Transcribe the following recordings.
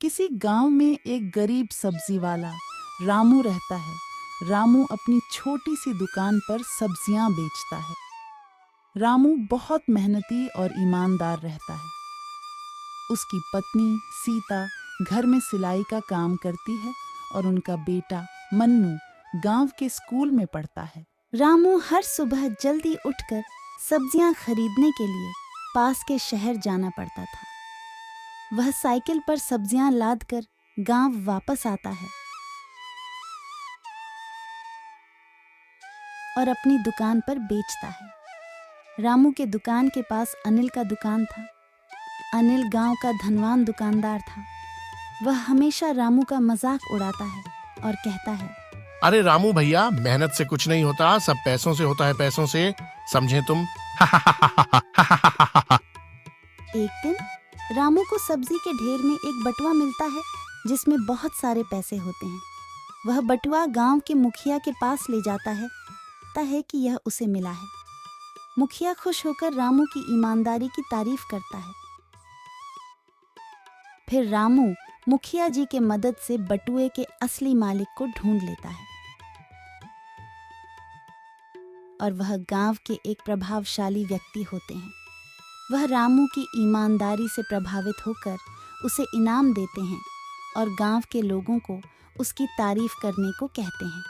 किसी गांव में एक गरीब सब्जी वाला रामू रहता है। रामू अपनी छोटी सी दुकान पर सब्जियां बेचता है। रामू बहुत मेहनती और ईमानदार रहता है। उसकी पत्नी सीता घर में सिलाई का काम करती है और उनका बेटा मन्नू गांव के स्कूल में पढ़ता है। रामू हर सुबह जल्दी उठकर सब्जियां खरीदने के लिए पास के शहर जाना पड़ता था। वह साइकिल पर सब्जियां लादकर गांव वापस आता है और अपनी दुकान पर बेचता है। रामू के दुकान के पास अनिल का दुकान था। अनिल गांव का धनवान दुकानदार था। वह हमेशा रामू का मजाक उड़ाता है और कहता है, अरे रामू भैया, मेहनत से कुछ नहीं होता, सब पैसों से होता है, पैसों से, समझे तुम? एक दिन रामू को सब्जी के ढेर में एक बटुआ मिलता है जिसमें बहुत सारे पैसे होते हैं। वह बटुआ गांव के मुखिया के पास ले जाता है कि यह उसे मिला है। मुखिया खुश होकर रामू की ईमानदारी की तारीफ करता है। फिर रामू मुखिया जी के मदद से बटुए के असली मालिक को ढूंढ लेता है और वह गांव के एक प्रभावशाली व्यक्ति होते हैं। वह रामू की ईमानदारी से प्रभावित होकर उसे इनाम देते हैं और गांव के लोगों को उसकी तारीफ करने को कहते हैं।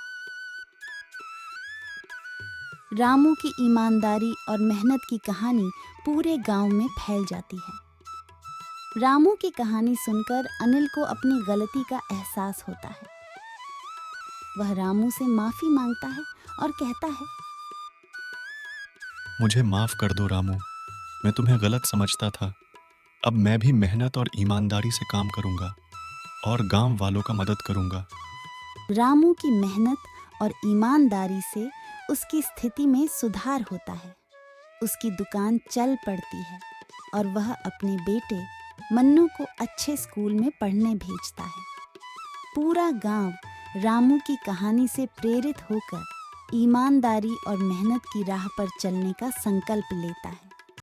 रामू की ईमानदारी और मेहनत की कहानी पूरे गांव में फैल जाती है। रामू की कहानी सुनकर अनिल को अपनी गलती का एहसास होता है। वह रामू से माफी मांगता है और कहता है, मुझे माफ कर दो रामू, मैं तुम्हें गलत समझता था। अब मैं भी मेहनत और ईमानदारी से काम करूंगा और गांव वालों का मदद करूंगा। रामू की मेहनत और ईमानदारी से उसकी स्थिति में सुधार होता है। उसकी दुकान चल पड़ती है और वह अपने बेटे मन्नू को अच्छे स्कूल में पढ़ने भेजता है। पूरा गांव रामू की कहानी से प्रेरित होकर ईमानदारी और मेहनत की राह पर चलने का संकल्प लेता है।